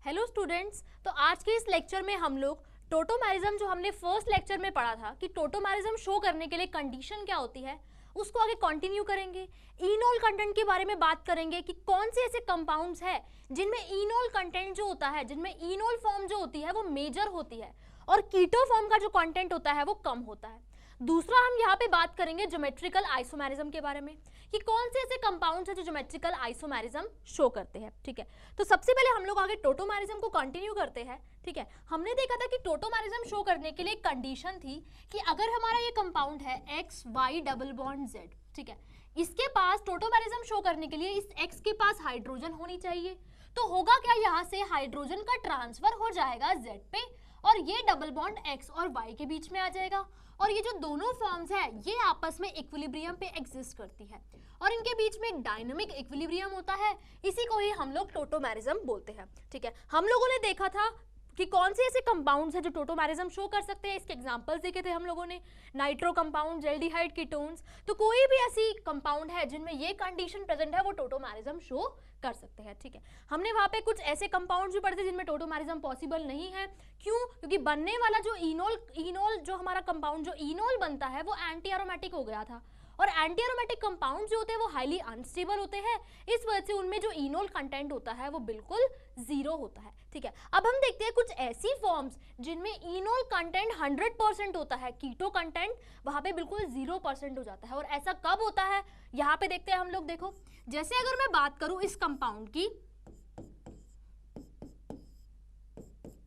Hello students, तो आज के इस लेक्चर में हम लोग टोटोमेरिज्म जो हमने फर्स्ट लेक्चर में पढ़ा था कि टोटोमेरिज्म शो करने के लिए कंडीशन क्या होती है उसको आगे कंटिन्यू करेंगे। इनोल कंटेंट के बारे में बात करेंगे कि कौन से ऐसे कंपाउंड्स हैं जिनमें इनोल कंटेंट जो होता है, जिनमें इनोल फॉर्म जो होती है वो मेजर होती है और कीटो फॉर्म का जो कंटेंट होता है वो कम होता है। दूसरा हम यहाँ पे बात करेंगे ज्योमेट्रिकल आइसोमेरिज्म के बारे में कि कौन से ऐसे कंपाउंड्स हैं जो ज्योमेट्रिकल आइसोमेरिज्म शो करते हैं। ठीक है, तो सबसे पहले हम लोग आगे टोटोमेरिज्म को कंटिन्यू करते हैं। ठीक है, हमने देखा था कि टोटोमेरिज्म शो करने के लिए एक कंडीशन थी कि अगर हमारा ये कंपाउंड है X Y double bond Z, ठीक है, इसके पास टोटोमेरिज्म शो करने के लिए इस एक्स के पास हाइड्रोजन होनी चाहिए। तो होगा क्या, यहाँ से हाइड्रोजन का ट्रांसफर हो जाएगा जेड पे और ये डबल बॉन्ड एक्स और वाई के बीच में आ जाएगा और ये जो दोनों फॉर्म्स है ये आपस में इक्विलिब्रियम पे एग्जिस्ट करती है और इनके बीच में एक डायनामिक इक्विलिब्रियम होता है। इसी को ही हम लोग टोटोमेरिज्म बोलते हैं। ठीक है, हम लोगों ने देखा था कि कौन से ऐसे कंपाउंड्स हैं जो टोटोमेरिज्म शो कर सकते हैं। इसके एग्जांपल्स देखे थे हम लोगों ने, नाइट्रो कंपाउंड, एल्डिहाइड कीटोन्स। तो कोई भी ऐसी कंपाउंड है जिनमें ये कंडीशन प्रेजेंट है वो टोटोमेरिज्म शो कर सकते हैं। ठीक है, हमने वहाँ पे कुछ ऐसे कंपाउंड्स भी पढ़े थे जिनमें टोटोमेरिज्म पॉसिबल नहीं है। क्यों? क्योंकि बनने वाला जो इनोल जो हमारा कंपाउंड जो इनोल बनता है वो एंटी एरोमेटिक हो गया था और एंटी एरोमेटिक कंपाउंड जो होते हैं वो हाईली अनस्टेबल होते हैं। इस वजह से उनमें जो इनोल कंटेंट होता है वो बिल्कुल जीरो होता है। ठीक है, अब हम देखते हैं कुछ ऐसी फॉर्म्स जिनमें इनोल कंटेंट 100% होता है, कीटो कंटेंट वहां पे बिल्कुल 0% हो जाता है। और ऐसा कब होता है यहाँ पे देखते हैं हम लोग। देखो, जैसे अगर मैं बात करूं इस कंपाउंड की,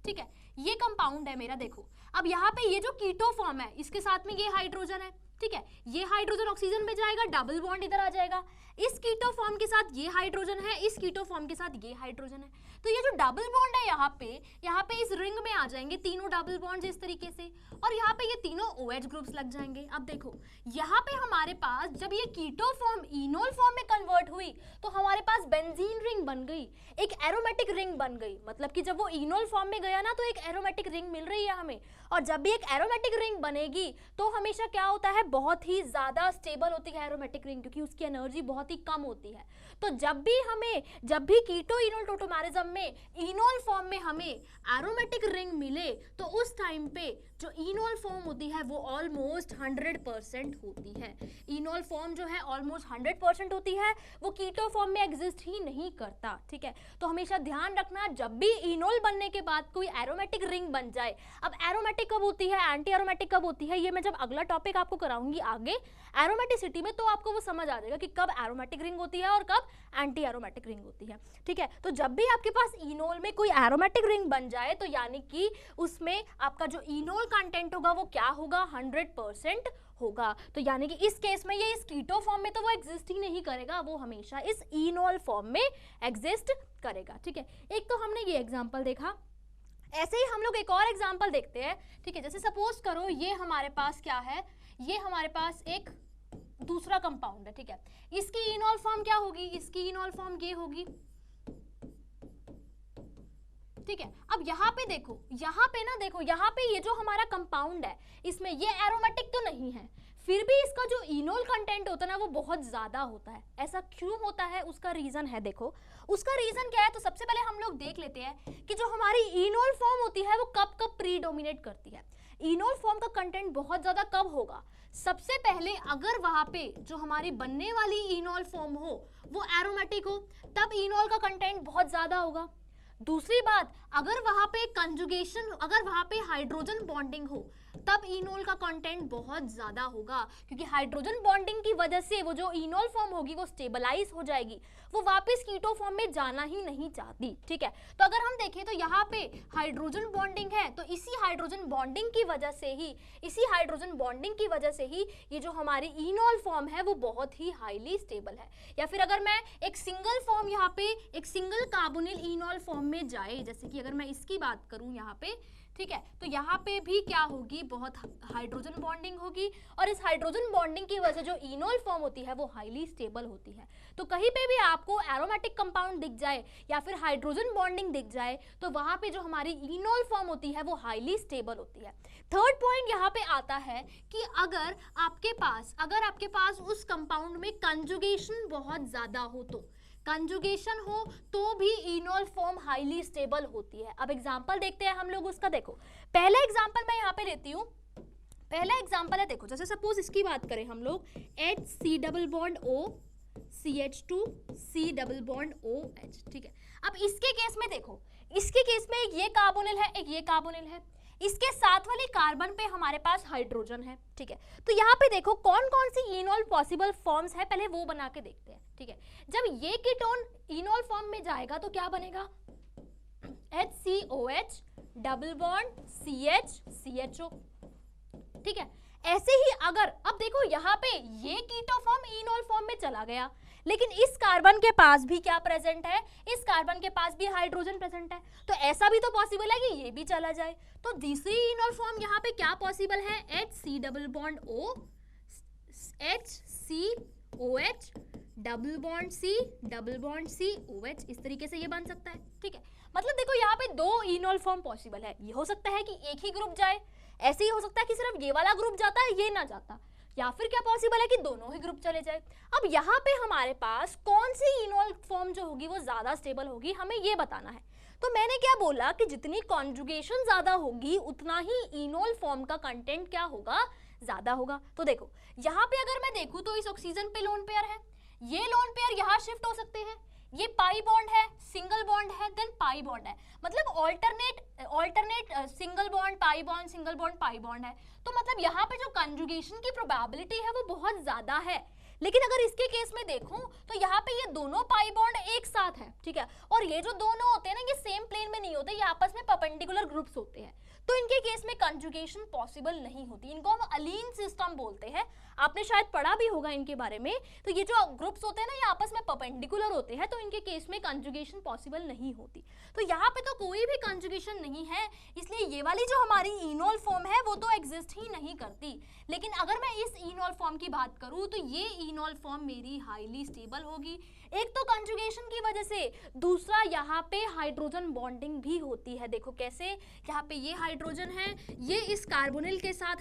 ठीक है, ये कंपाउंड है मेरा। देखो अब यहाँ पे ये जो कीटो फॉर्म है इसके साथ में ये हाइड्रोजन है। ठीक है, ये हाइड्रोजन ऑक्सीजन में जाएगा, डबल बॉन्ड इधर आ जाएगा। इस कीटो फॉर्म के साथ ये हाइड्रोजन है, इस कीटो फॉर्म के साथ ये हाइड्रोजन है। तो ये जो डबल बॉन्ड है यहाँ पे इस रिंग में आ जाएंगे तीनों डबल बॉन्ड इस तरीके से और यहाँ पे ये तीनों OH ग्रुप्स लग जाएंगे। अब देखो यहाँ पे हमारे पास जब ये कीटो फॉर्म इनोल फॉर्म में कन्वर्ट हुई तो हमारे पास बेंजीन रिंग बन गई, एक एरोमेटिक रिंग बन गई। मतलब कि जब वो इनोल फॉर्म में गया ना तो एक एरोमेटिक रिंग मिल रही है हमें, और जब भी एक एरोमेटिक रिंग बनेगी तो हमेशा क्या होता है, बहुत ही ज्यादा स्टेबल होती है एरोमेटिक रिंग, क्योंकि उसकी एनर्जी बहुत ही कम होती है। तो जब भी कीटो इनोल टोटोमेरिज्म में इनोल फॉर्म में हमें एरोमेटिक रिंग मिले तो उस टाइम पे जो इनोल फॉर्म होती है वो ऑलमोस्ट 100% होती है। इनोल फॉर्म जो है ऑलमोस्ट 100% होती है, वो कीटो फॉर्म में एग्जिस्ट ही नहीं करता। ठीक है, तो हमेशा ध्यान रखना जब भी इनोल बनने के बाद कोई एरोमेटिक रिंग बन जाए। अब एरोमेटिक कब होती है, एंटी एरोमेटिक कब होती है, ये मैं जब अगला टॉपिक आपको कराऊंगी आगे एरोमेटिसिटी में तो आपको वो समझ आ जाएगा कि कब एरोमेटिक रिंग होती है और कब एंटी एरोमेटिक रिंग होती है। ठीक है, तो जब भी आपके पास इनोल में कोई एरोमेटिक रिंग बन जाए तो यानी कि उसमें आपका जो इनोल कंटेंट होगा वो क्या होगा, 100% होगा। तो यानी कि इस केस में ये इस कीटो फॉर्म में तो वो एग्जिस्ट ही नहीं करेगा, वो हमेशा इस इनोल फॉर्म में एग्जिस्ट करेगा। ठीक है, एक तो हमने ये एग्जांपल देखा, ऐसे ही हम लोग एक और एग्जांपल देखते हैं। ठीक है, जैसे सपोज करो ये हमारे पास क्या है, ये हमारे पास एक दूसरा कंपाउंड है। ठीक है, इसकी इनोल फॉर्म क्या होगी, इसकी इनोल फॉर्म ये होगी। ठीक है, अब यहाँ पे देखो, यहाँ पे ये जो हमारा कंपाउंड है इसमें ये एरोमेटिक तो नहीं है, फिर भी इसका जो इनोल कंटेंट होता है ना वो बहुत ज्यादा होता है। ऐसा क्यों होता है, उसका रीजन है। देखो उसका रीजन क्या है, तो सबसे पहले हम लोग देख लेते हैं कि जो हमारी इनोल फॉर्म होती है वो कब कब प्रीडोमिनेट करती है। इनोल फॉर्म का कंटेंट बहुत ज्यादा कब होगा, सबसे पहले अगर वहां पे जो हमारी बनने वाली इनोल फॉर्म हो वो एरोमेटिक हो तब इनोल का कंटेंट बहुत ज्यादा होगा। दूसरी बात, अगर वहां पे कंजुगेशन, अगर वहां पे हाइड्रोजन बॉन्डिंग हो तब इनोल का कंटेंट बहुत ज्यादा होगा, क्योंकि हाइड्रोजन बॉन्डिंग की वजह से वो जो इनोल फॉर्म होगी वो स्टेबलाइज हो जाएगी, वो वापस कीटो फॉर्म में जाना ही नहीं चाहती। ठीक है, तो अगर हम देखें तो यहाँ पे हाइड्रोजन बॉन्डिंग है तो इसी हाइड्रोजन बॉन्डिंग की वजह से ही ये जो हमारी इनोल फॉर्म है वो बहुत ही हाईली स्टेबल है। या फिर अगर मैं एक सिंगल फॉर्म यहाँ पे एक सिंगल कार्बोनिल इनोल फॉर्म में जाए, जैसे कि अगर मैं इसकी बात करूं यहाँ पे, ठीक है, तो यहाँ पे भी क्या होगी, बहुत हाइड्रोजन बॉन्डिंग होगी और इस हाइड्रोजन बॉन्डिंग की वजह से जो इनोल फॉर्म होती है वो हाईली स्टेबल होती है। तो कहीं पे भी आपको एरोमेटिक कंपाउंड दिख जाए या फिर हाइड्रोजन बॉन्डिंग दिख जाए तो वहां पे जो हमारी इनोल फॉर्म होती है वो हाईली स्टेबल होती है। थर्ड पॉइंट यहाँ पे आता है कि अगर आपके पास उस कंपाउंड में कंजुगेशन बहुत ज्यादा हो तो कंजुगेशन हो तो भी इनोल फॉर्म हाईली स्टेबल होती है। अब एग्जांपल देखते हैं हम लोग उसका। देखो पहला एग्जांपल मैं यहाँ पे लेती हूँ। पहला एग्जांपल है, देखो जैसे सपोज इसकी बात करें हम लोग, HC double bond O CH2 C double bond OH, ठीक है। अब इसके केस में देखो, इसके केस में एक ये कार्बोनिल है, एक ये कार्बोनिल है, इसके साथ वाले कार्बन पे हमारे पास हाइड्रोजन है, ठीक है। तो यहाँ पे देखो कौन कौन सी इनोल पॉसिबल फॉर्म्स है, पहले वो बना के देखते हैं, ठीक है। जब ये कीटोन इनोल फॉर्म में जाएगा तो क्या बनेगा, HCOH double bond CH CHO, ठीक है। ऐसे ही अगर अब देखो यहाँ पे ये कीटो फॉर्म इनोल फॉर्म में चला गया, लेकिन इस कार्बन के पास भी क्या प्रेजेंट है, इस कार्बन के पास भी हाइड्रोजन प्रेजेंट है, तो ऐसा भी तो पॉसिबल है कि ये भी चला जाए। तो दूसरी इनोल फॉर्म यहाँ पे क्या पॉसिबल है, HC double bond O HCOH double bond C double bond COH, इस तरीके से ये बन सकता है, ठीक है। मतलब देखो यहाँ पे दो इनोल फॉर्म पॉसिबल है। ये हो सकता है कि एक ही ग्रुप जाए, ऐसे ही हो सकता है कि सिर्फ ये वाला ग्रुप जाता है ये ना जाता, या फिर क्या पॉसिबल है कि दोनों ही ग्रुप चले जाए। अब यहाँ पे हमारे पास कौन सी इनोल फॉर्म जो होगी वो ज्यादा स्टेबल होगी, हमें ये बताना है। तो मैंने क्या बोला कि जितनी कॉन्जुगेशन ज्यादा होगी उतना ही इनोल फॉर्म का कंटेंट क्या होगा, ज्यादा होगा। तो देखो यहाँ पे अगर मैं देखूँ तो इस ऑक्सीजन पे लोन पेयर है, ये लोन पेयर यहाँ शिफ्ट हो सकते हैं, ये पाई बॉन्ड है, सिंगल बॉन्ड है, देन पाई बॉन्ड है, मतलब alternate single bond pi bond, single bond pi bond है। तो मतलब यहाँ पे जो कंजुगेशन की प्रोबेबिलिटी है वो बहुत ज्यादा है। लेकिन अगर इसके केस में देखूं तो यहाँ पे ये दोनों पाई बॉन्ड एक साथ है, ठीक है, और ये जो दोनों होते हैं ना ये सेम प्लेन में नहीं होते, ये आपस में परपेंडिकुलर ग्रुप्स होते हैं, तो इनके केस में कंजुगेशन पॉसिबल नहीं होती। इनको हम अलीन सिस्टम बोलते हैं, आपने शायद पढ़ा भी होगा इनके बारे में। तो ये जो ग्रुप्स होते हैं ना ये आपस में परपेंडिकुलर होते हैं, तो इनके केस में कंजुगेशन पॉसिबल नहीं होती। तो यहाँ पे तो कोई भी कंजुगेशन नहीं है, इसलिए ये वाली जो हमारी इनोल फॉर्म है वो तो एग्जिस्ट ही नहीं करती। लेकिन अगर मैं इस इनोल फॉर्म की बात करूँ तो ये इनोल फॉर्म मेरी हाईली स्टेबल होगी, एक तो कंजुगेशन की वजह से, दूसरा यहाँ पे हाइड्रोजन बॉन्डिंग भी होती है। देखो कैसे, यहाँ पे ये हाइड्रोजन है, ये इस कार्बोनिल के साथ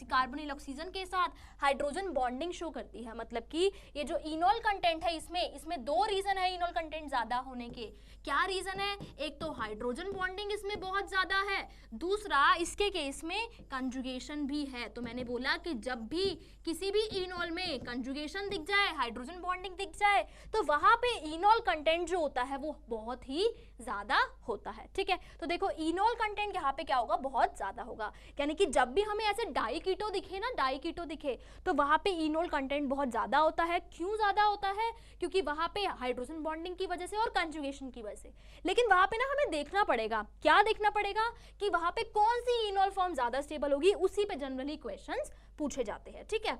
कार्बोनिल ऑक्सीजन के साथ हाइड्रोजन बॉन्डिंग शो करती है। मतलब कि ये जो इनोल कंटेंट है इसमें दो रीजन है इनोल कंटेंट ज्यादा होने के। क्या रीजन है, एक तो हाइड्रोजन बॉन्डिंग इसमें बहुत ज्यादा है, दूसरा इसके केस में कंजुगेशन भी है। तो मैंने बोला कि जब भी किसी भी इनोल में कंजुगेशन दिख जाए, हाइड्रोजन बॉन्डिंग दिख जाए, तो वहां पे इनोल कंटेंट जो होता है वो बहुत ही ज्यादा होता है, ठीक है। तो देखो इनोल कंटेंट यहाँ पे क्या होगा, बहुत ज्यादा होगा। यानी कि जब भी हमें ऐसे डाइकीटो दिखे ना, डाइकीटो दिखे, तो वहां पे इनोल कंटेंट बहुत ज्यादा होता है। क्यों ज्यादा होता है, क्योंकि वहां पे हाइड्रोजन बॉन्डिंग की वजह से और कंजुगेशन की वजह से। लेकिन वहां पे ना हमें देखना पड़ेगा, क्या देखना पड़ेगा, कि वहां पे कौन सी इनोल फॉर्म ज्यादा स्टेबल होगी, उसी पे जनरली क्वेश्चंस पूछे जाते हैं, ठीक है।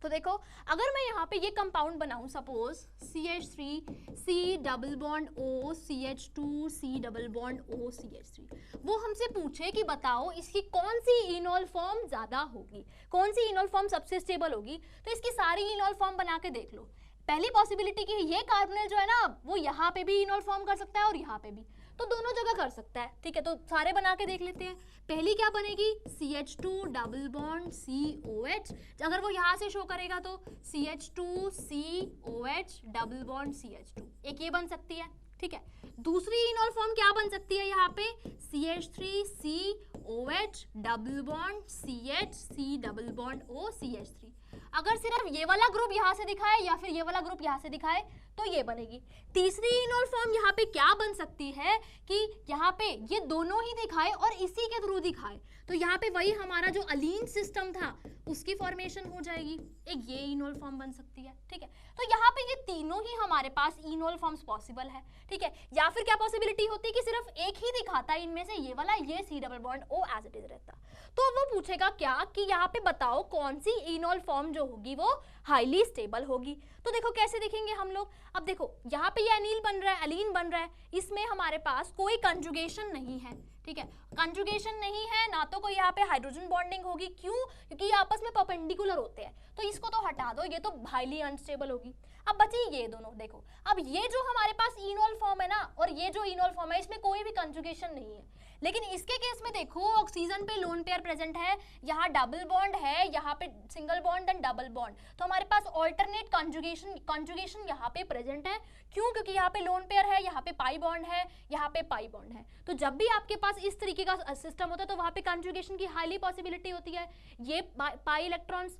तो देखो अगर मैं यहाँ पे ये कंपाउंड बनाऊं, suppose CH3 C double bond O CH2 C double bond O CH3, वो हमसे पूछे कि बताओ इसकी कौन सी इनोल फॉर्म ज्यादा होगी, कौन सी इनोल फॉर्म सबसे स्टेबल होगी, तो इसकी सारी इनोल फॉर्म बना के देख लो। पहली पॉसिबिलिटी की ये कार्बोनिल जो है ना वो यहाँ पे भी इनोल फॉर्म कर सकता है और यहाँ पे भी, तो दोनों जगह कर सकता है, ठीक है। तो सारे बना के देख लेते हैं। पहली क्या बनेगी, CH2 डबल बॉन्ड COH, अगर वो यहाँ से शो करेगा तो CH2 COH double bond CH2, एक ये बन सकती है, ठीक है। दूसरी इनोल फॉर्म क्या बन सकती है यहाँ पे, CH3 COH double bond CH C double bond O CH3। अगर सिर्फ ये वाला ग्रुप यहाँ से दिखाए या फिर ये वाला ग्रुप यहाँ से दिखाए तो ये बनेगी। तीसरी इनोल फॉर्म यहाँ पे क्या बन सकती है कि यहाँ पे ये दोनों ही दिखाए और इसी के थ्रू दिखाए, तो यहाँ पे वही हमारा जो अलीन सिस्टम था उसकी फॉर्मेशन हो जाएगी, एक ये इनोल फॉर्म बन सकती है, ठीक है। तो यहाँ पे ये तीनों ही हमारे पास इनोल फॉर्म्स पॉसिबल है, ठीक है। या फिर क्या पॉसिबिलिटी होती है कि सिर्फ एक ही दिखाता है इनमें से, ये वाला, ये C double bond O as it is रहता। तो वो पूछेगा क्या कि यहाँ पे बताओ कौन सी इनोल फॉर्म जो होगी वो हाईली स्टेबल होगी। तो देखो कैसे देखेंगे हम लोग। अब देखो यहाँ पे ये अनील बन रहा है, अलीन बन रहा है, इसमें हमारे पास कोई कंजुगेशन नहीं है, ठीक है। कंजुगेशन नहीं है ना, तो कोई यहाँ पे हाइड्रोजन बॉन्डिंग होगी, क्यों, क्योंकि ये आपस में परपेंडिकुलर होते हैं, तो इसको तो हटा दो, ये तो हाईली अनस्टेबल होगी। अब बची ये दोनों, देखो अब ये जो हमारे पास इनोल फॉर्म है ना और ये जो इनोल फॉर्म है इसमें कोई भी कंजुगेशन नहीं है, लेकिन इसके केस में देखो ऑक्सीजन पे लोन पेयर प्रेजेंट है, यहाँ डबल बॉन्ड है, यहाँ पे single bond and double bond, तो हमारे पास ऑल्टरनेट कॉन्जुगेशन यहाँ पे प्रेजेंट है। क्यों? क्योंकि यहाँ पे लोन पेयर है, यहाँ पे पाई बॉन्ड है, यहाँ पे पाई बॉन्ड है। तो जब भी आपके पास इस तरीके का सिस्टम होता है तो वहाँ पे कॉन्जुगेशन की हाईली पॉसिबिलिटी होती है। ये पाई इलेक्ट्रॉन्स,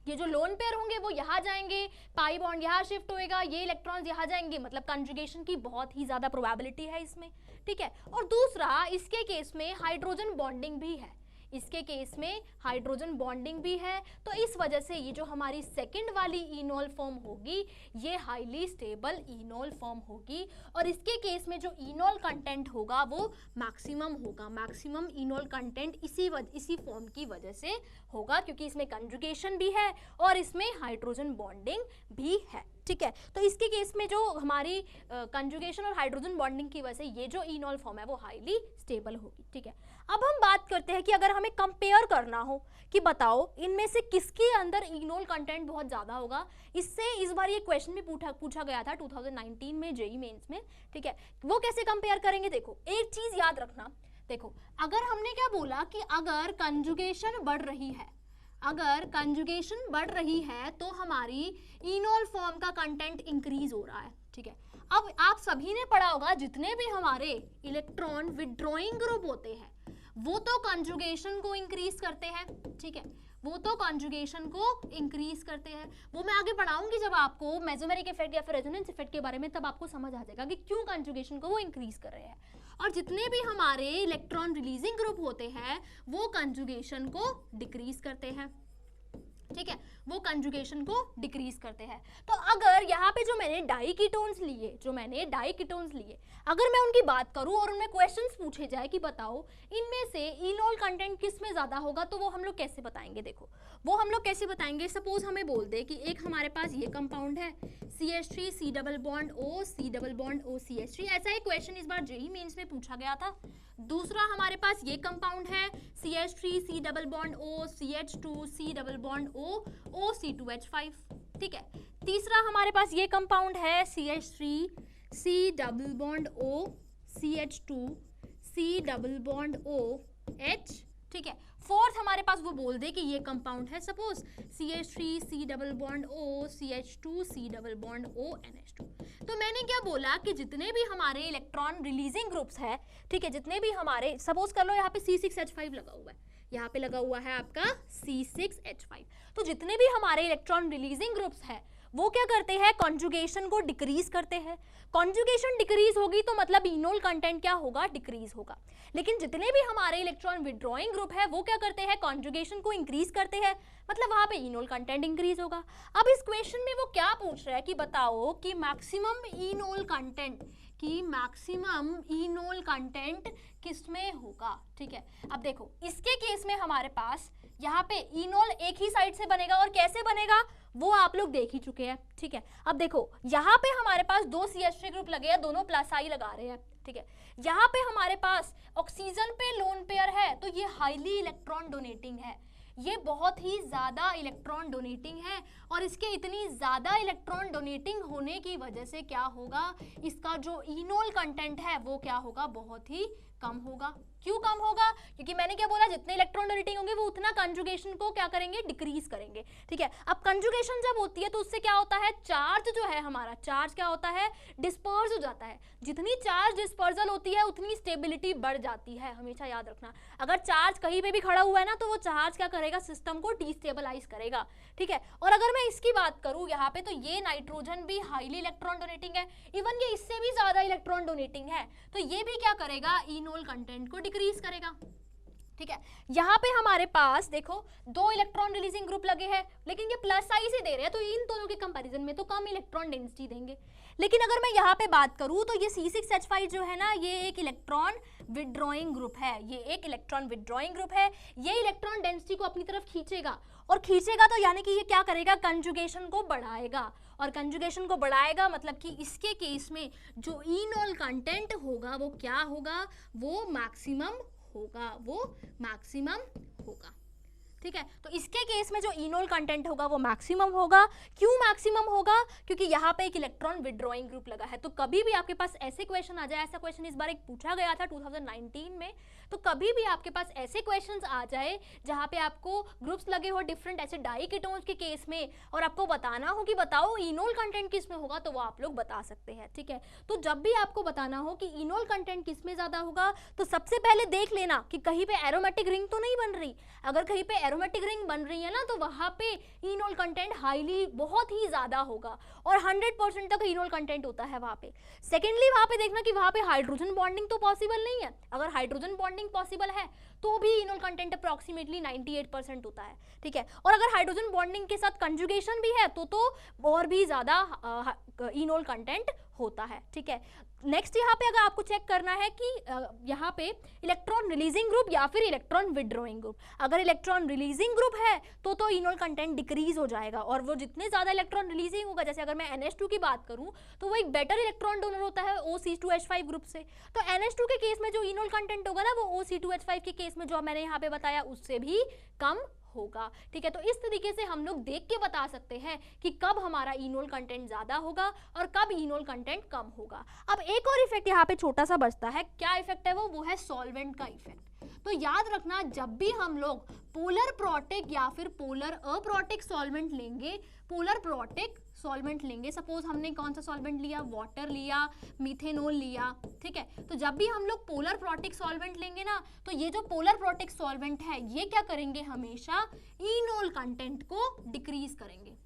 ये जो लोन पेयर होंगे वो यहाँ जाएंगे, पाई बॉन्ड यहाँ शिफ्ट होएगा, ये इलेक्ट्रॉन्स यहाँ जाएंगे, मतलब कंजुगेशन की बहुत ही ज्यादा प्रोबेबिलिटी है इसमें, ठीक है। और दूसरा, इसके केस में हाइड्रोजन बॉन्डिंग भी है, इसके केस में हाइड्रोजन बॉन्डिंग भी है, तो इस वजह से ये जो हमारी सेकंड वाली इनोल फॉर्म होगी ये हाईली स्टेबल इनोल फॉर्म होगी। और इसके केस में जो इनोल कंटेंट होगा वो मैक्सिमम होगा, मैक्सिमम इनोल कंटेंट इसी फॉर्म की वजह से होगा, क्योंकि इसमें कंजुगेशन भी है और इसमें हाइड्रोजन बॉन्डिंग भी है, ठीक है। तो इसके केस में जो हमारी कंजुगेशन और हाइड्रोजन बॉन्डिंग की वजह से ये जो इनोल फॉर्म है वो हाईली स्टेबल होगी, ठीक है। अब हम बात करते हैं कि अगर हमें कंपेयर करना हो कि बताओ इनमें से किसके अंदर इनोल कंटेंट बहुत ज्यादा होगा, इससे इस बार ये क्वेश्चन भी पूछा गया था 2019 में जेईई मेंस में, ठीक है। वो कैसे कंपेयर करेंगे? देखो एक चीज याद रखना, देखो अगर हमने क्या बोला कि अगर कंजुगेशन बढ़ रही है, अगर कंजुगेशन बढ़ रही है तो हमारी इनोल फॉर्म का कंटेंट इंक्रीज हो रहा है, ठीक है। अब आप सभी ने पढ़ा होगा जितने भी हमारे इलेक्ट्रॉन विड्रॉइंग ग्रुप होते हैं वो तो कंजुगेशन को इंक्रीज करते हैं, ठीक है, वो तो कंजुगेशन को इंक्रीज करते हैं। वो मैं आगे पढ़ाऊंगी जब आपको मेसोमेरिक इफेक्ट या फिर रेजोनेंस इफेक्ट के बारे में, तब आपको समझ आ जाएगा कि क्यों कंजुगेशन को वो इंक्रीज कर रहे हैं। और जितने भी हमारे इलेक्ट्रॉन रिलीजिंग ग्रुप होते हैं वो कंजुगेशन को डिक्रीज करते हैं, ठीक है, वो कंजुगेशन को डिक्रीज करते हैं। तो अगर यहाँ पे जो मैंने डाईकीटोन्स लिए, अगर मैं उनकी बात करूँ और उनमें क्वेश्चंस पूछे जाए कि बताओ इनमें से इनोल कंटेंट किस में ज़्यादा होगा, तो वो हम लोग कैसे बताएंगे? देखो वो हम लोग कैसे बताएंगे, सपोज हमें बोल दे कि एक हमारे पास ये कंपाउंड है CH3 C double bond O C double bond O CH3, ऐसा एक क्वेश्चन इस बार जेईई मेंस में पूछा गया था। दूसरा हमारे पास ये कंपाउंड है CH3 C double bond O CH2 C double bond O OC2H5, ठीक है। तीसरा हमारे पास ये कंपाउंड है CH3 C double bond O CH2 C double bond O H, ठीक है। फोर्थ हमारे पास वो बोल दे कि ये कंपाउंड है suppose CH3 C double bond O CH2 C double bond O NH2। तो मैंने क्या बोला कि जितने भी हमारे इलेक्ट्रॉन रिलीजिंग ग्रुप्स है, ठीक है, जितने भी हमारे, सपोज कर लो यहाँ पे C6H5 लगा हुआ है, यहाँ पे लगा हुआ है आपका C6H5, तो जितने भी हमारे इलेक्ट्रॉन रिलीजिंग ग्रुप्स है वो क्या करते हैं, कॉन्जुगेशन को डिक्रीज करते हैं। कॉन्जुगेशन डिक्रीज होगी तो मतलब इनोल कंटेंट क्या होगा, डिक्रीज होगा। लेकिन जितने भी हमारे इलेक्ट्रॉन विड्रॉइंग ग्रुप है वो क्या करते हैं, कॉन्जुगेशन को इंक्रीज करते हैं, मतलब वहां पे इनोल कंटेंट इंक्रीज होगा। अब इस क्वेश्चन में वो क्या पूछ रहा है कि बताओ कि मैक्सिमम इनोल कंटेंट किसमें होगा, ठीक है। अब देखो इसके केस में हमारे पास यहाँ पे इनोल एक ही साइड से बनेगा, और कैसे बनेगा वो आप लोग देख ही चुके हैं, ठीक है। अब देखो यहाँ पे हमारे पास दो CH3 ग्रुप लगे हैं, दोनों प्लस आई लगा रहे हैं, ठीक है। यहाँ पे हमारे पास ऑक्सीजन पे लोन पेयर है तो ये हाईली इलेक्ट्रॉन डोनेटिंग है, ये बहुत ही ज़्यादा इलेक्ट्रॉन डोनेटिंग है, और इसके इतनी ज़्यादा इलेक्ट्रॉन डोनेटिंग होने की वजह से क्या होगा, इसका जो इनोल कंटेंट है वो क्या होगा, बहुत ही कम होगा। क्यों कम होगा? क्योंकि मैंने क्या बोला, जितने इलेक्ट्रॉन डोनेटिंग होंगे वो उतना कंजुगेशन को क्या करेंगे, डिक्रीज करेंगे, ठीक है। अब कंजुगेशन जब होती है तो उससे क्या होता है, चार्ज जो है हमारा, चार्ज क्या होता है, डिस्पर्स हो जाता है। जितनी चार्ज डिस्पर्सल होती है उतनी स्टेबिलिटी बढ़ जाती है, हमेशा याद रखना। अगर चार्ज कहीं पे भी खड़ा हुआ है ना तो वो चार्ज क्या करेगा, सिस्टम को डिस्टेबलाइज करेगा, ठीक है। और अगर मैं इसकी बात करूं यहाँ पे, तो ये नाइट्रोजन भी हाईली इलेक्ट्रॉन डोनेटिंग है, इवन ये इससे भी ज्यादा इलेक्ट्रॉन डोनेटिंग है, तो ये भी क्या करेगा, इनोल कंटेंट को डिक्रीज करेगा, ठीक है। यहाँ पे हमारे पास देखो दो इलेक्ट्रॉन रिलीजिंग ग्रुप लगे हैं, लेकिन ये प्लस आई से दे रहे हैं, तो इन दोनों के कंपैरिजन में तो कम इलेक्ट्रॉन डेंसिटी देंगे। लेकिन अगर मैं यहाँ पे बात करूँ तो ये C6H5 जो है ना, ये एक इलेक्ट्रॉन विड्रॉइंग ग्रुप है, ये एक इलेक्ट्रॉन विड्रॉइंग ग्रुप है। ये इलेक्ट्रॉन डेंसिटी को अपनी तरफ खींचेगा, और खींचेगा तो यानी कि ये क्या करेगा, कंजुगेशन को बढ़ाएगा, और कंजुगेशन को बढ़ाएगा मतलब कि इसके केस में जो इनोल कंटेंट होगा वो क्या होगा, वो मैक्सिमम होगा, वो मैक्सिमम होगा, ठीक है। तो इसके केस में जो इनोल कंटेंट होगा वो मैक्सिमम होगा। क्यों मैक्सिमम होगा? क्योंकि यहाँ पे एक इलेक्ट्रॉन विड्रॉइंग ग्रुप लगा है। तो कभी भी आपके पास ऐसे क्वेश्चन आ जाए, ऐसा क्वेश्चन इस बार एक पूछा गया था 2019 में, तो कभी भी आपके पास ऐसे क्वेश्चंस आ जाए जहाँ पे आपको ग्रुप्स लगे हो डिफरेंट ऐसे डाई कीटोन्स के केस में और आपको बताना हो कि बताओ इनोल कंटेंट किस में होगा, तो वो आप लोग बता सकते हैं। ठीक है। तो जब भी आपको बताना हो कि इनोल कंटेंट किस में ज्यादा होगा, तो सबसे पहले देख लेना कि कहीं पे एरोमेटिक रिंग तो नहीं बन रही। अगर कहीं पे एरोमेटिक रिंग बन रही है ना, तो वहां पे इनोल कंटेंट हाईली बहुत ही ज्यादा होगा और 100% तक इनोल कंटेंट होता है वहां पे। सेकेंडली वहां पे देखना कि वहां पे हाइड्रोजन बॉन्डिंग तो पॉसिबल नहीं है। अगर हाइड्रोजन बॉन्डिंग पॉसिबल है तो भी इनोल कंटेंट अप्रॉक्सीमेटली 98% होता है। ठीक है। और अगर हाइड्रोजन बॉन्डिंग के साथ कंजुगेशन भी है तो और भी ज्यादा इनोल कंटेंट होता है। ठीक है। नेक्स्ट यहाँ पे अगर आपको चेक करना है कि यहाँ पे इलेक्ट्रॉन रिलीजिंग ग्रुप या फिर इलेक्ट्रॉन विड्रॉइंग ग्रुप। अगर इलेक्ट्रॉन रिलीजिंग ग्रुप है तो इनोल कंटेंट डिक्रीज हो जाएगा और वो जितने ज्यादा इलेक्ट्रॉन रिलीजिंग होगा, जैसे अगर मैं NH2 की बात करूं तो वो एक बेटर इलेक्ट्रॉन डोनर होता है OC2H5 ग्रुप से। तो NH2 के केस में जो इनोल कंटेंट होगा ना, वो OC2H5 के केस में जो मैंने यहाँ पे बताया उससे भी कम होगा। ठीक है। तो इस तरीके से हम लोग देख के बता सकते हैं कि कब हमारा इनोल कंटेंट ज्यादा होगा और कब इनोल कंटेंट कम होगा। अब एक और इफेक्ट यहाँ पे छोटा सा बचता है। क्या इफेक्ट है वो है सॉल्वेंट का इफेक्ट। तो याद रखना, जब भी हम लोग पोलर प्रोटिक या फिर पोलर अप्रोटिक सॉल्वेंट लेंगे, पोलर प्रोटिक सॉल्वेंट लेंगे, सपोज हमने कौन सा सॉल्वेंट लिया, वाटर लिया, मीथेनॉल लिया। ठीक है। तो जब भी हम लोग पोलर प्रोटिक सॉल्वेंट लेंगे ना, तो ये जो पोलर प्रोटिक सॉल्वेंट है ये क्या करेंगे, हमेशा इनोल कंटेंट को डिक्रीज करेंगे,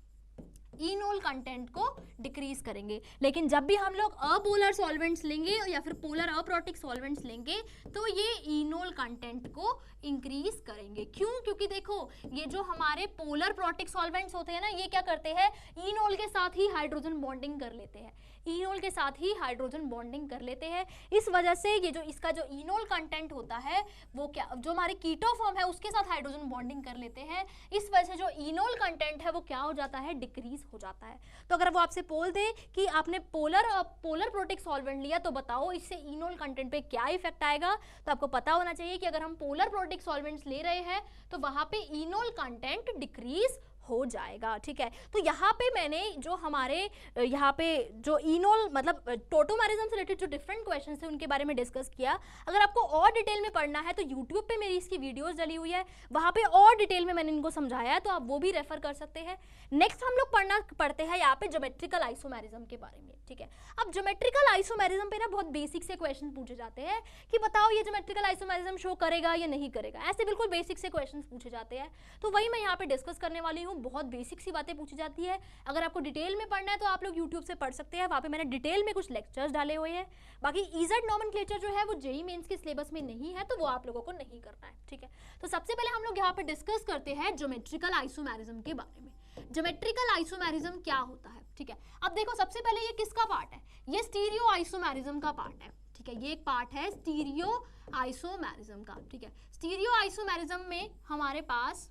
इनोल कंटेंट को डिक्रीज करेंगे। लेकिन जब भी हम लोग अपोलर सॉल्वेंट्स लेंगे या फिर पोलर अप्रोटिक सॉल्वेंट्स लेंगे तो ये इनोल कंटेंट को इंक्रीज करेंगे। क्यों? क्योंकि देखो ये जो हमारे पोलर प्रोटिक सॉल्वेंट्स होते हैं ना, ये क्या करते हैं, इनोल के साथ ही हाइड्रोजन बॉन्डिंग कर लेते हैं, इनोल के साथ ही हाइड्रोजन बॉन्डिंग कर लेते हैं। इस वजह से ये जो इसका जो इनोल कंटेंट होता है वो क्या, जो हमारे कीटो फॉर्म है उसके साथ हाइड्रोजन बॉन्डिंग कर लेते हैं। इस वजह से जो इनोल कंटेंट है वो क्या हो जाता है, डिक्रीज हो जाता है। तो अगर वो आपसे बोल दे कि आपने पोलर प्रोटिक सॉल्वेंट लिया तो बताओ इससे इनोल कंटेंट पे क्या इफेक्ट आएगा, तो आपको पता होना चाहिए कि अगर हम पोलर प्रोटिक सॉल्वेंट्स ले रहे हैं तो वहां पे इनोल कंटेंट डिक्रीज हो जाएगा। ठीक है। तो यहाँ पे मैंने जो हमारे यहाँ पे जो इनोल मतलब टोटोमेरिज्म से रिलेटेड जो डिफरेंट क्वेश्चंस थे उनके बारे में डिस्कस किया। अगर आपको और डिटेल में पढ़ना है तो यूट्यूब पे मेरी इसकी वीडियोस डली हुई है, वहाँ पे और डिटेल में मैंने इनको समझाया है, तो आप वो भी रेफर कर सकते हैं। नेक्स्ट हम लोग पढ़ते हैं यहाँ पे ज्योमेट्रिकल आइसोमेरिज्म के बारे में। ठीक है। अब ज्योमेट्रिकल आइसोमेरिज्म पे ना बहुत बेसिक से क्वेश्चन पूछे जाते हैं कि बताओ ये ज्योमेट्रिकल आइसोमेरिज्म शो करेगा या नहीं करेगा, ऐसे बिल्कुल बेसिक से क्वेश्चन पूछे जाते हैं। तो वही मैं यहाँ पे डिस्कस करने वाली हूँ। बहुत बेसिक सी बातें पूछी जाती है। अगर आपको डिटेल में पढ़ना है तो आप लोग यूट्यूब से पढ़ सकते हैं, वहाँ पे मैंने डिटेल में कुछ लेक्चर्स डाले हुए हैं। बाकी इजेड नॉमेनक्लेचर जो है वो जेईई मेंस के सिलेबस में नहीं है, तो वो आप लोगों को नहीं करना है। ठीक है। तो सबसे पहले हम लोग यहाँ पे डिस्कस करते हैं ज्योमेट्रिकल आइसोमेरिज्म के बारे में। ज्योमेट्रिकल आइसोमेरिज्म क्या होता है? ठीक है। अब देखो सबसे पहले ये किसका पार्ट है, ये स्टीरियो आइसोमेरिज्म का पार्ट है। ठीक है। ये एक पार्ट है स्टीरियो आइसोमेरिज्म का। ठीक है। स्टीरियो आइसोमेरिज्म में हमारे पास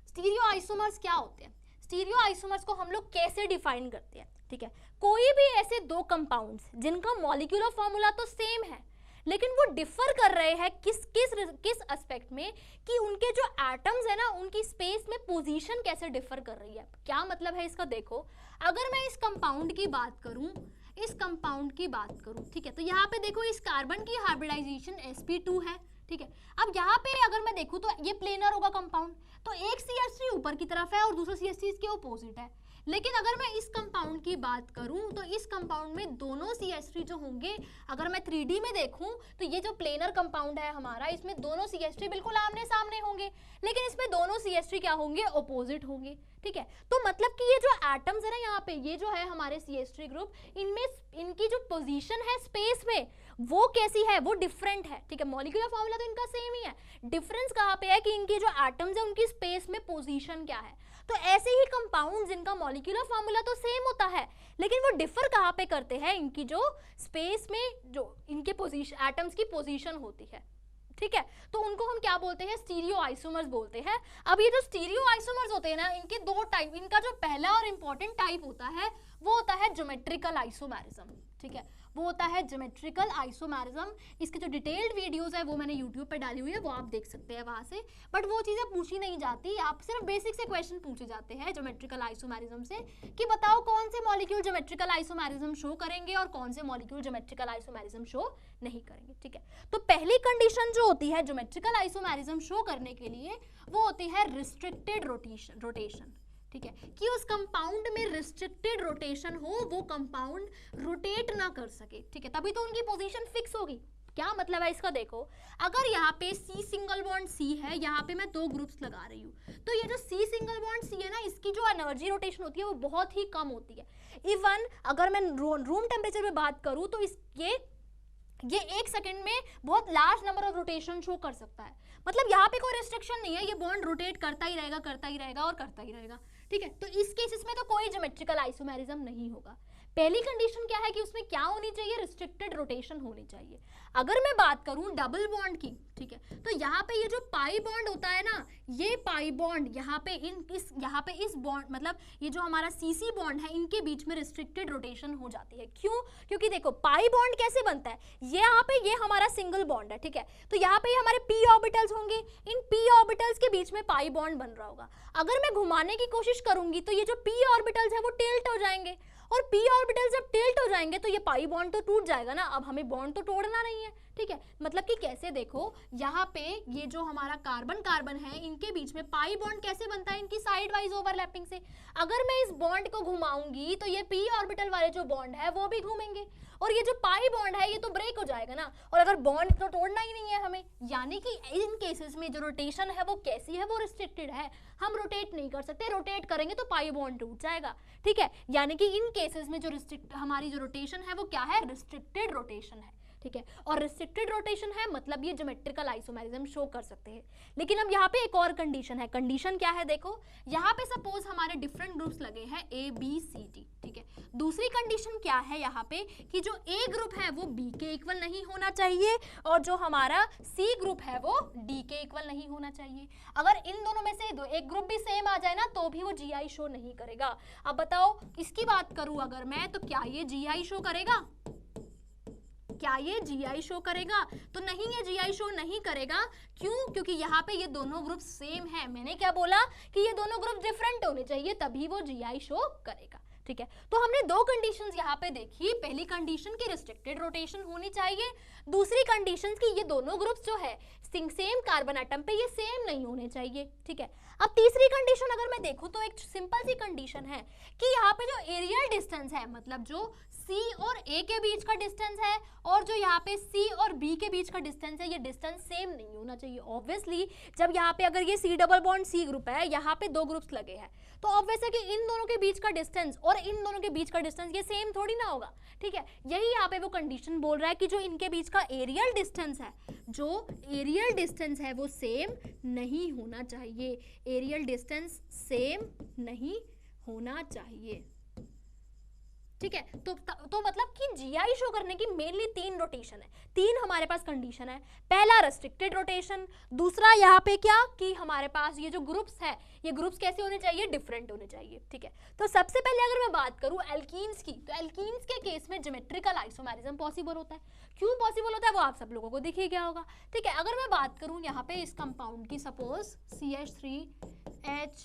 स्टीरियो आइसोमर्स क्या होते हैं, स्टीरियो आइसोमर्स को हम लोग कैसे डिफाइन करते हैं? ठीक है। कोई भी ऐसे दो कंपाउंड्स जिनका मॉलिक्यूलर फॉर्मूला तो सेम है लेकिन वो डिफर कर रहे हैं किस एस्पेक्ट में, कि उनके जो एटम्स है ना उनकी स्पेस में पोजीशन कैसे डिफर कर रही है। क्या मतलब है इसका? देखो अगर मैं इस कंपाउंड की बात करूं, इस कंपाउंड की बात करूं, ठीक है, तो यहाँ पे देखो इस कार्बन की हाइब्रिडाइजेशन sp2 है। ठीक है। अब यहाँ पे अगर मैं देखूं तो ये प्लेनर होगा कंपाउंड, तो एक CH3 ऊपर की तरफ है और दूसरा CH3 इसके ऑपोजिट है। लेकिन अगर मैं इस कंपाउंड की बात करूं तो इस कंपाउंड में दोनों CH3 जो होंगे, अगर मैं 3D में देखूं तो ये जो प्लेनर कंपाउंड है हमारा, इसमें दोनों CH3 बिल्कुल आमने सामने होंगे, लेकिन इसमें दोनों CH3 क्या होंगे, ऑपोजिट होंगे। ठीक है। तो मतलब कि ये जो एटम्स है ना यहाँ पे, ये जो है हमारे CH3 ग्रुप, इनमें इनकी जो पोजीशन है स्पेस में वो कैसी है, वो डिफरेंट है। ठीक है। मॉलिक्यूलर फॉर्मूला तो इनका सेम ही है, डिफरेंस कहाँ पे है कि इनके जो एटम्स है उनकी स्पेस में पोजीशन क्या है। तो ऐसे ही कंपाउंड जिनका मॉलिक्यूलर फॉर्मूला तो सेम होता है लेकिन वो डिफर कहाँ पे करते हैं, इनकी जो स्पेस में जो इनके पोजीशन एटम्स की पोजीशन होती है। ठीक है। तो उनको हम क्या बोलते हैं, स्टीरियो आइसोमर्स बोलते हैं। अब ये जो स्टीरियो आइसोमर्स होते हैं ना, इनके दो टाइप, इनका जो पहला और इंपॉर्टेंट टाइप होता है वो होता है ज्योमेट्रिकल आइसोमेरिज्म। ठीक है। वो होता है ज्योमेट्रिकल आइसोमेरिज्म। इसके जो डिटेल्ड वीडियोस है वो मैंने यूट्यूब पे डाली हुई है, वो आप देख सकते हैं वहाँ से। बट वो चीज़ें पूछी नहीं जाती, आप सिर्फ बेसिक से क्वेश्चन पूछे जाते हैं ज्योमेट्रिकल आइसोमेरिज्म से कि बताओ कौन से मॉलिक्यूल ज्योमेट्रिकल आइसोमेरिज्म शो करेंगे और कौन से मॉलिक्यूल ज्योमेट्रिकल आइसोमेरिज्म शो नहीं करेंगे। ठीक है, तो पहली कंडीशन जो होती है ज्योमेट्रिकल आइसोमेरिज्म शो करने के लिए वो होती है रिस्ट्रिक्टेड रोटेशन। ठीक है, कि उस कंपाउंड में रिस्ट्रिक्टेड रोटेशन हो, वो कंपाउंड रोटेट ना कर सके। ठीक है, तभी तो उनकी पोजीशन फिक्स होगी। क्या मतलब है इसका, देखो अगर यहाँ पे C सिंगल बॉन्ड C है, यहाँ पे मैं 2 ग्रुप्स लगा रही हूँ, तो ये जो C सिंगल बॉन्ड C है ना, इसकी जो एनर्जी रोटेशन होती है वो बहुत ही कम होती है। इवन अगर मैं रूम टेम्परेचर में बात करूँ तो ये 1 सेकंड में बहुत large number of rotation show कर सकता है। मतलब यहाँ पे कोई रिस्ट्रिक्शन नहीं है, ये बॉन्ड रोटेट करता ही रहेगा, करता ही रहेगा और करता ही रहेगा। ठीक है, तो इस केसेस में तो कोई ज्योमेट्रिकल आइसोमेरिज्म नहीं होगा। पहली कंडीशन क्या है कि उसमें क्या होनी चाहिए, रिस्ट्रिक्टेड रोटेशन होनी चाहिए। अगर मैं बात करूं डबल बॉन्ड की, ठीक है, तो यहाँ पे ये जो पाई बॉन्ड होता है ना, ये पाई बॉन्ड यहाँ पे इस बॉन्ड मतलब ये जो हमारा CC बॉन्ड है, इनके बीच में रिस्ट्रिक्टेड रोटेशन हो जाती है। क्यों? क्योंकि देखो पाई बॉन्ड कैसे बनता है, यहाँ पे ये हमारा सिंगल बॉन्ड है, ठीक है, तो यहाँ पे हमारे p ऑर्बिटल्स होंगे, इन p ऑर्बिटल्स के बीच में पाई बॉन्ड बन रहा होगा। अगर मैं घुमाने की कोशिश करूंगी तो ये जो p ऑर्बिटल्स है वो टिल्ट हो जाएंगे, और p ऑर्बिटल जब टिल्ट हो जाएंगे तो ये पाई बॉन्ड तो टूट जाएगा ना। अब हमें बॉन्ड तो तोड़ना नहीं है। ठीक है, मतलब कि कैसे, देखो यहाँ पे ये जो हमारा कार्बन कार्बन है, इनके बीच में पाई बॉन्ड कैसे बनता है, इनकी साइड वाइज ओवरलैपिंग से। अगर मैं इस बॉन्ड को घुमाऊंगी तो ये p ऑर्बिटल वाले जो बॉन्ड है वो भी घूमेंगे, और ये जो पाई बॉन्ड है ये तो ब्रेक हो जाएगा ना, और अगर बॉन्ड तो तोड़ना ही नहीं है हमें, यानी कि इन केसेस में जो रोटेशन है वो कैसी है, वो रिस्ट्रिक्टेड है, हम रोटेट नहीं कर सकते। रोटेट करेंगे तो पाई बॉन्ड टूट जाएगा। ठीक है, यानी कि इन केसेस में जो हमारी जो रोटेशन है वो क्या है, रिस्ट्रिक्टेड रोटेशन है। ठीक है, और रिस्ट्रिक्टेड रोटेशन है मतलब ये ज्योमेट्रिकल आइसोमेरिज्म शो कर सकते हैं। लेकिन अब यहाँ पे एक और कंडीशन है। कंडीशन क्या है, देखो यहाँ पे सपोज हमारे डिफरेंट ग्रुप्स लगे हैं A B C D। ठीक है, दूसरी कंडीशन क्या है यहाँ पे कि जो A ग्रुप है वो B के इक्वल नहीं होना चाहिए, और जो हमारा C ग्रुप है वो D के इक्वल नहीं होना चाहिए। अगर इन दोनों में से एक ग्रुप भी सेम आ जाए ना तो भी वो GI शो नहीं करेगा। अब बताओ इसकी बात करूं अगर मैं, तो क्या ये GI शो करेगा, क्या ये GI शो करेगा? तो नहीं, ये GI शो नहीं करेगा। क्यों? क्योंकि यहाँ पे ये दोनों ग्रुप सेम है। मैंने क्या बोला कि ये दोनों ग्रुप डिफरेंट होने चाहिए तभी वो GI शो करेगा। ठीक है, तो हमने 2 कंडीशंस यहाँ पे देखी। पहली कंडीशन की रिस्ट्रिक्टेड रोटेशन होनी चाहिए, दूसरी कंडीशन की ये दोनों ग्रुप्स जो है सेम कार्बन एटम पे ये सेम नहीं होने चाहिए। ठीक है, अब तीसरी कंडीशन अगर मैं देखूं तो एक सिंपल सी कंडीशन है कि यहाँ पे जो एरियल डिस्टेंस है, मतलब जो C और A के बीच का डिस्टेंस है और जो यहाँ पे C और B के बीच का डिस्टेंस है, ये डिस्टेंस सेम नहीं होना चाहिए। ऑब्वियसली जब यहाँ पे अगर ये C double bond C group है, यहाँ पे 2 ग्रुप्स लगे हैं, तो ऑब्वियस है कि इन दोनों के बीच का डिस्टेंस और इन दोनों के बीच का डिस्टेंस ये सेम थोड़ी ना होगा। ठीक है, यही यहाँ पे वो कंडीशन बोल रहा है कि जो इनके बीच का एरियल डिस्टेंस है, जो एरियल डिस्टेंस है वो सेम नहीं होना चाहिए। एरियल डिस्टेंस सेम नहीं होना चाहिए। ठीक है, तो मतलब कि GI शो करने की मेनली 3 रोटेशन है, 3 हमारे पास कंडीशन है। पहला रेस्ट्रिक्टेड रोटेशन, दूसरा यहाँ पे क्या कि हमारे पास ये जो ग्रुप्स है, ये ग्रुप्स कैसे होने चाहिए, डिफरेंट होने चाहिए। ठीक है, तो सबसे पहले अगर मैं बात करूँ एल्कीन्स की, तो एल्कीन्स के केस में ज्योमेट्रिकल आइसोमेरिज्म पॉसिबल होता है। क्यों पॉसिबल होता है वो आप सब लोगों को दिख ही गया होगा। ठीक है, अगर मैं बात करूँ यहाँ पे इस कंपाउंड की, सपोज CH3H,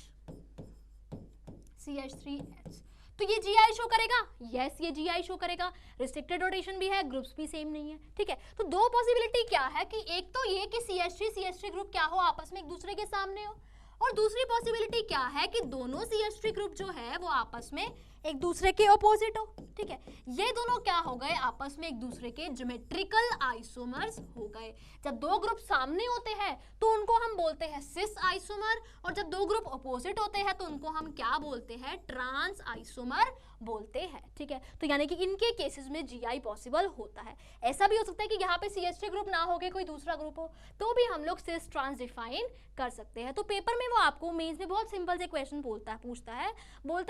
तो ये GI शो करेगा, यस ये GI शो करेगा। रिस्ट्रिक्टेड रोटेशन भी है, ग्रुप्स भी सेम नहीं है। ठीक है, तो 2 पॉसिबिलिटी क्या है कि एक तो ये कि CH3 ग्रुप क्या हो, आपस में एक दूसरे के सामने हो, और दूसरी पॉसिबिलिटी क्या है कि दोनों CH3 ग्रुप जो है वो आपस में एक दूसरे के ऑपोजिट हो। ठीक है, ये दोनों क्या हो गए, आपस में एक दूसरे के ज्योमेट्रिकल आइसोमर्स हो गए। जब 2 ग्रुप सामने होते हैं तो उनको हम बोलते हैं सिस आइसोमर, और जब 2 ग्रुप अपोजिट होते हैं तो उनको हम क्या बोलते हैं, ट्रांस आइसोमर बोलते हैं। ठीक है, तो यानी कि इनके केसेस में GI पॉसिबल होता है। ऐसा भी हो सकता है कि यहाँ पे CH3 ग्रुप ना हो के कोई दूसरा ग्रुप हो, तो भी हम लोग सिस ट्रांस डिफाइन कर सकते हैं। तो पेपर में वो आपको मेंस में बहुत सिंपल से क्वेश्चन बोलता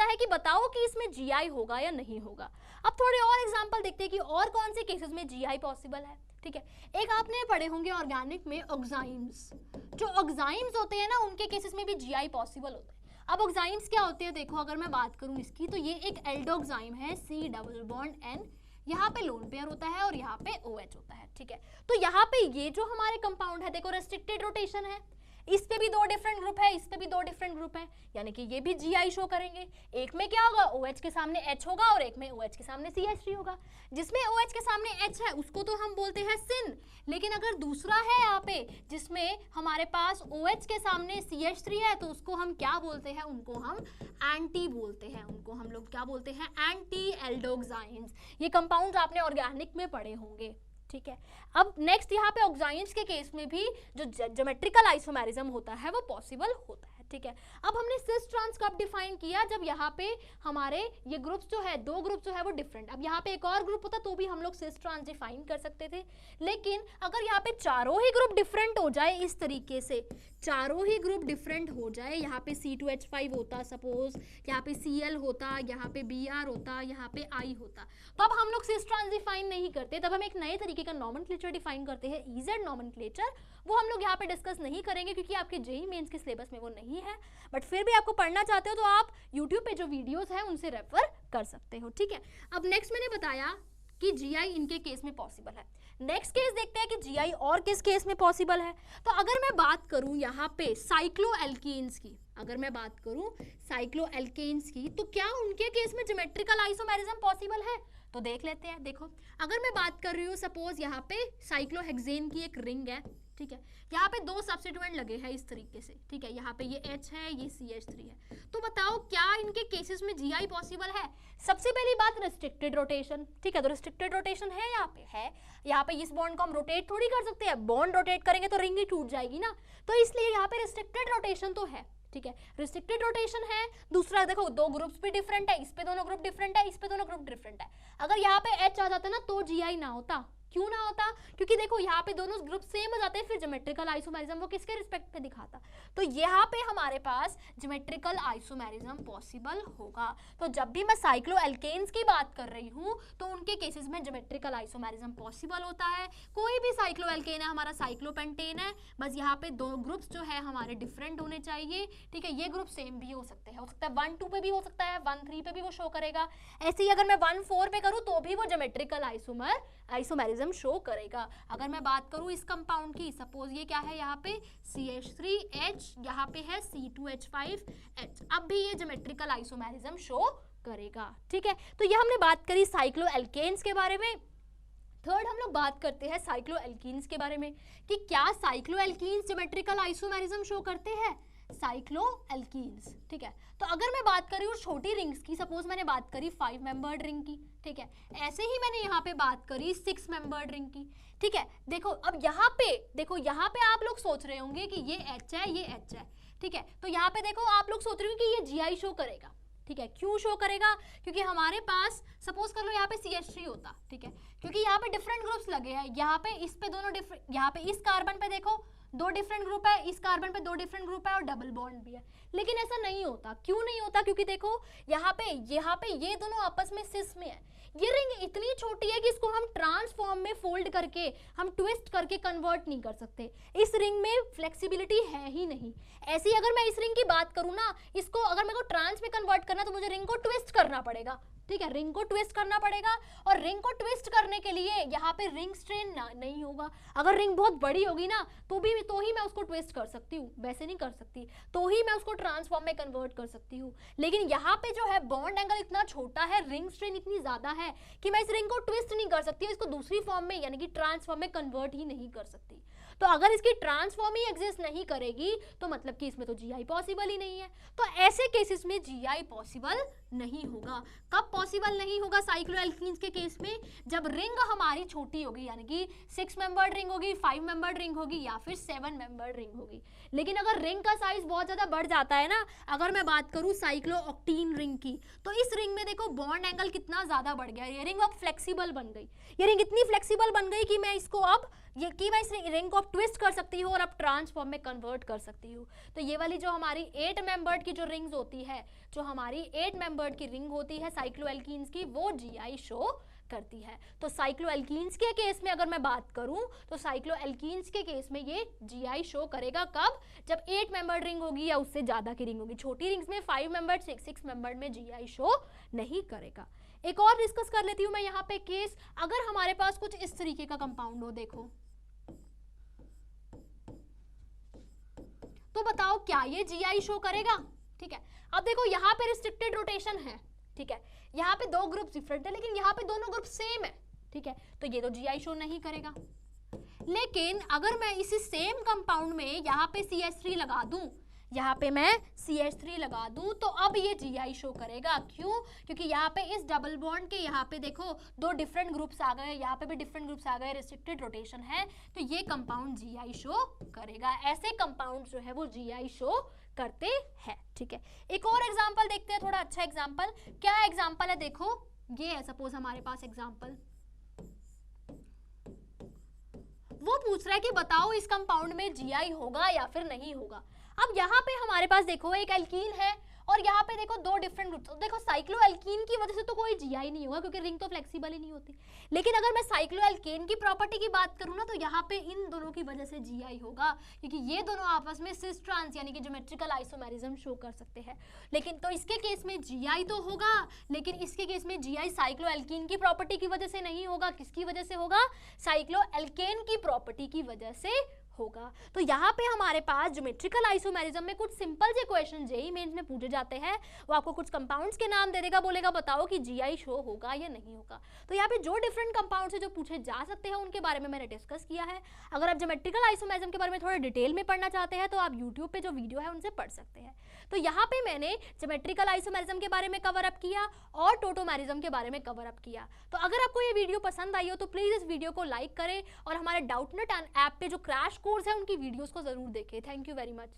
है कि बताओ कि इसमें GI होगा या नहीं होगा। अब थोड़े और एग्जांपल देखते हैं कि और कौन से केसेस में GI पॉसिबल है। ठीक है, एक आपने पढ़े होंगे ऑर्गेनिक में ऑक्साइम्स, जो ऑक्साइम्स होते हैं ना उनके केसेस में भी GI पॉसिबल होता है। अब ऑक्साइम्स क्या होते हैं, देखो अगर मैं बात करूं इसकी, तो ये एक एल्डोक्साइम है, C डबल बॉन्ड N, यहाँ पे लोन पेयर होता है और यहाँ पे OH होता है, ठीक है। तो यहाँ पे ये जो हमारे कंपाउंड है देखो रेस्ट्रिक्टेड रोटेशन है, इस पे भी 2 डिफरेंट ग्रुप है, इस पे भी 2 डिफरेंट ग्रुप है, यानी कि ये भी GI शो करेंगे। एक में क्या होगा, OH के सामने H होगा और एक में OH के सामने CH3 होगा। जिसमें OH के सामने H है उसको तो हम बोलते हैं सिन, लेकिन अगर दूसरा है यहाँ पे जिसमें हमारे पास OH के सामने CH3 है तो उसको हम क्या बोलते हैं, उनको हम एंटी बोलते हैं, उनको हम लोग क्या बोलते हैं, एंटी एल्डोक्साइंस। ये कंपाउंड आपने ऑर्गेनिक में पढ़े होंगे, ठीक है। अब नेक्स्ट यहाँ पे ऑक्साइंस के केस में भी जो ज्योमेट्रिकल आइसोमेरिज्म होता है वो पॉसिबल होता है, ठीक है। अब हमने सिस ट्रांस कब डिफाइन किया, जब यहाँ पे हमारे ये ग्रुप्स जो है, 2 ग्रुप जो है वो डिफरेंट, अब यहाँ पे एक और ग्रुप होता तो भी हम लोग सिस ट्रांस डिफाइन कर सकते थे। लेकिन अगर यहाँ पे चारों ही ग्रुप डिफरेंट हो जाए, इस तरीके से चारों ही ग्रुप डिफरेंट हो जाए, यहाँ पे C2H5 होता सपोज, यहाँ पे Cl होता, यहाँ पे Br होता, यहाँ पे I होता, तो अब हम लोग सिस ट्रांस डिफाइन नहीं करते, तब हम एक नए तरीके का नॉमेनक्लेचर डिफाइन करते हैं, EZ नॉमेनक्लेचर। वो हम लोग यहाँ पे डिस्कस नहीं करेंगे क्योंकि आपके जेईई मेंस के सिलेबस में वो नहीं है, बट फिर भी आपको पढ़ना चाहते हो तो आप यूट्यूब पे जो वीडियोस हैं उनसे रेफर कर सकते हो, ठीक है। अब नेक्स्ट मैंने बताया कि GI इनके केस में पॉसिबल है। नेक्स्ट केस देखते हैं कि GI और किस केस में पॉसिबल है। तो अगर मैं बात करूं यहाँ पे साइक्लोएल्कीन्स की, अगर मैं बात करूं साइक्लोएल्केन्स की, तो क्या उनके केस में ज्योमेट्रिकल आइसोमेरिज्म पॉसिबल है, तो देख लेते हैं। देखो अगर मैं बात कर रही हूँ सपोज यहाँ पे साइक्लोहेक्सेन की एक रिंग है, ठीक है, यहाँ पे 2 सब्स्टिट्यूएंट लगे हैं इस तरीके से, ठीक है, यहाँ पे ये H है, ये CH3 है, तो बताओ क्या इनके केसेस में GI पॉसिबल है। सबसे पहली बात रेस्ट्रिक्टेड रोटेशन, ठीक है, तो रेस्ट्रिक्टेड रोटेशन है यहाँ पे, है यहाँ पे इस बॉन्ड को हम रोटेट थोड़ी कर सकते हैं, बॉन्ड रोटेट करेंगे तो रिंग ही टूट जाएगी ना, तो इसलिए यहाँ पे रेस्ट्रिक्टेड रोटेशन तो है, ठीक है, रेस्ट्रिक्टेड रोटेशन है। दूसरा देखो 2 ग्रुप्स भी डिफरेंट है, इस पे दोनों ग्रुप डिफरेंट है, इस पे दोनों ग्रुप डिफरेंट है। अगर यहाँ पे H आ जाता ना तो GI ना होता, क्यों ना होता, क्योंकि देखो यहाँ पे दोनों ग्रुप सेम हो जाते हैं, फिर ज्योमेट्रिकल आइसोमेरिज्म वो किसके रिस्पेक्ट पे दिखाता, तो यहाँ पे हमारे पास ज्योमेट्रिकल आइसोमेरिज्म पॉसिबल होगा। तो जब भी मैं साइक्लोएल्केन्स की बात कर रही हूँ तो उनके केसेस में ज्योमेट्रिकल आइसोमेरिज्म पॉसिबल होता है। कोई भी साइक्लोएल्केन है, हमारा साइक्लोपेंटेन है, बस यहाँ पे 2 ग्रुप्स जो है हमारे डिफरेंट होने चाहिए, ठीक है। ये ग्रुप सेम भी हो सकते हैं, हो सकता है 1-2 पे भी हो सकता है, 1-3 पे भी वो शो करेगा। ऐसे ही अगर मैं 1-4 पे करूँ तो भी वो ज्योमेट्रिकल आइसोमेरिज्म शो करेगा। अगर मैं बात करूं इस कंपाउंड की, सपोज ये क्या है, यहाँ पे CH3H, यहाँ पे है C2H5H, अब भी ये ज्योमेट्रिकल आइसोमेरिज्म शो करेगा, ठीक है। तो ये हमने बात करी साइक्लोएल्केन्स के बारे में। थर्ड हम लोग बात करते हैं साइक्लोएल्कीन्स के बारे में कि क्या साइक्लोएल्कीन्स ज्योमेट्रिकल आइसोमेरिज्म शो करते हैं, साइक्लोएल्कीन्स, ठीक है। तो अगर मैं बात करी और छोटी रिंग्स की, सपोज मैंने बात करी 5 मेंबर्ड रिंग की, ठीक है, ऐसे ही मैंने यहाँ पे बात करी 6 मेंबर्ड रिंग की, ठीक है। देखो अब यहाँ पे देखो, यहाँ पे आप लोग सोच रहे होंगे कि ये H है, ये H है, ठीक है, तो यहाँ पे देखो आप लोग सोच रहे हो कि ये GI शो करेगा, ठीक है। क्यों शो करेगा, क्योंकि हमारे पास सपोज कर लो यहाँ पे CH3 होता, ठीक है, क्योंकि यहाँ पे डिफरेंट ग्रुप्स लगे हैं, यहाँ पे इस पे दोनों डिफरेंट, यहाँ पे इस कार्बन पे देखो 2 डिफरेंट ग्रुप है, इस कार्बन पे 2 डिफरेंट ग्रुप है और डबल बॉन्ड भी है। लेकिन ऐसा नहीं होता, क्यों नहीं होता, क्योंकि देखो यहाँ पे ये दोनों आपस में सिस में है। ये रिंग इतनी छोटी है कि इसको हम ट्रांसफॉर्म में फोल्ड करके, हम ट्विस्ट करके कन्वर्ट नहीं कर सकते, इस रिंग में फ्लेक्सिबिलिटी है ही नहीं। ऐसी अगर मैं इस रिंग की बात करूँ ना, इसको अगर मेरे को ट्रांस में कन्वर्ट करना तो मुझे रिंग को ट्विस्ट करना पड़ेगा, ठीक है, रिंग को ट्विस्ट करना पड़ेगा, और रिंग को ट्विस्ट करने के लिए यहाँ पे रिंग स्ट्रेन नहीं होगा। अगर रिंग बहुत बड़ी होगी ना तो ही मैं उसको ट्विस्ट कर सकती हूँ, वैसे नहीं कर सकती, तो ही मैं उसको ट्रांसफॉर्म में कन्वर्ट कर सकती हूँ। लेकिन यहाँ पे जो है बॉन्ड एंगल इतना छोटा है, रिंग स्ट्रेन इतनी ज्यादा है कि मैं इस रिंग को ट्विस्ट नहीं कर सकती, इसको दूसरी फॉर्म में यानी कि ट्रांसफॉर्म में कन्वर्ट ही नहीं कर सकती। तो अगर इसकी ट्रांसफॉर्म ही एग्जिस्ट नहीं करेगी तो मतलब कि इसमें तो GI पॉसिबल ही नहीं है। तो ऐसे केसेस में GI पॉसिबल नहीं होगा। कब पॉसिबल नहीं होगा साइक्लोएल्कीन्स के केस में, जब रिंग हमारी छोटी होगी, यानी कि 6 मेंबर्ड रिंग होगी, 5 मेंबर्ड रिंग होगी या फिर 7 मेंबर्ड रिंग होगी। लेकिन अगर रिंग का साइज बहुत ज्यादा बढ़ जाता है ना, अगर मैं बात करूं साइक्लोऑक्टेन रिंग की, तो इस रिंग में देखो बॉन्ड एंगल कितना ज्यादा बढ़ गया, ये रिंग अब फ्लेक्सिबल बन गई, ये रिंग इतनी फ्लेक्सिबल बन गई कि मैं इस रिंग को अब ट्विस्ट कर सकती हूँ और अब ट्रांसफॉर्म में कन्वर्ट कर सकती हूँ। तो ये वाली जो हमारी 8 मेंबर्ड की जो रिंग्स होती है, जो हमारी 8 मेंबर्ड की रिंग होती है साइक्लोएल्कीन्स की, वो GI शो करती है। तो साइक्लोएल्कीन्स के केस में अगर मैं बात करूं तो साइक्लोएल्कीन्स के केस में ये GI शो करेगा कब, जब 8 मेंबर्ड रिंग होगी या उससे ज्यादा की रिंग होगी। छोटी रिंग्स में 5 मेंबर्ड 6 मेंबर्ड में GI शो नहीं करेगा। एक और डिस्कस कर लेती हूं मैं यहाँ पे केस, अगर हमारे पास कुछ इस तरीके का कंपाउंड हो, देखो तो बताओ क्या ये जीआई शो करेगा? ठीक है, अब देखो यहाँ पे रिस्ट्रिक्टेड रोटेशन है, ठीक है, यहाँ पे दो ग्रुप डिफरेंट है लेकिन यहाँ पे दोनों ग्रुप सेम है, ठीक है, तो ये तो जीआई शो नहीं करेगा। लेकिन अगर मैं इसी सेम कंपाउंड में यहाँ पे CH3 लगा दूं, यहाँ पे मैं CH3 लगा दूं, तो अब ये GI शो करेगा। क्यों? क्योंकि यहाँ पे इस डबल बॉन्ड के यहाँ पे देखो दो डिफरेंट ग्रुप्स आ गए, यहाँ पे भी डिफरेंट ग्रुप्स आ गए, रिस्ट्रिक्टेड रोटेशन है, तो ये कंपाउंड GI शो करेगा। ऐसे कंपाउंड जो है वो GI शो करते हैं, ठीक है। एक और एग्जाम्पल देखते हैं, थोड़ा अच्छा एग्जाम्पल। क्या एग्जाम्पल है? देखो ये है सपोज हमारे पास एग्जाम्पल, वो पूछ रहा है कि बताओ इस कंपाउंड में जीआई होगा या फिर नहीं होगा। अब यहाँ पे हमारे पास देखो एक एल्कीन है और यहाँ पे देखो दो डिफरेंट ग्रुप्स। देखो साइक्लोएल्कीन की वजह से तो कोई जीआई नहीं होगा क्योंकि रिंग तो फ्लेक्सिबल ही नहीं होती, लेकिन अगर मैं साइक्लोएल्केन की प्रॉपर्टी की बात करूँ ना तो यहाँ पे इन दोनों की वजह से जीआई होगा, क्योंकि ये दोनों आपस में सिस ट्रांस यानी कि ज्योमेट्रिकल आइसोमेरिज्म शो कर सकते हैं। लेकिन तो इसके केस में जीआई तो होगा, लेकिन इसके केस में जीआई साइक्लोएल्कीन की प्रॉपर्टी की वजह से नहीं होगा। किसकी वजह से होगा? साइक्लोएल्केन की प्रॉपर्टी की वजह से होगा। तो यहाँ पे हमारे पास ज्योमेट्रिकल आइसोमेरिज्म में कुछ सिंपल से क्वेश्चन जेईई मेंस में पूछे जाते हैं। वो आपको कुछ कंपाउंड्स के नाम दे देगा, बोलेगा बताओ कि जीआई शो होगा या नहीं होगा। तो यहाँ पे जो डिफरेंट कंपाउंड्स है जो पूछे जा सकते हैं उनके बारे में मैंने डिस्कस किया है। अगर आप ज्योमेट्रिकल आइसोमेरिज्म के बारे में थोड़ा डिटेल में पढ़ना चाहते हैं तो आप यूट्यूब पे जो वीडियो है उनसे पढ़ सकते हैं। तो यहाँ पे मैंने ज्योमेट्रिकल आइसोमेरिज्म के बारे में कवर अप किया और टोटोमेरिज्म के बारे में कवर अप किया। तो अगर आपको ये वीडियो पसंद आई हो तो प्लीज इस वीडियो को लाइक करें और हमारे डाउटनेट ऐप पे जो क्रैश कोर्स है उनकी वीडियोस को जरूर देखें। Thank you very much.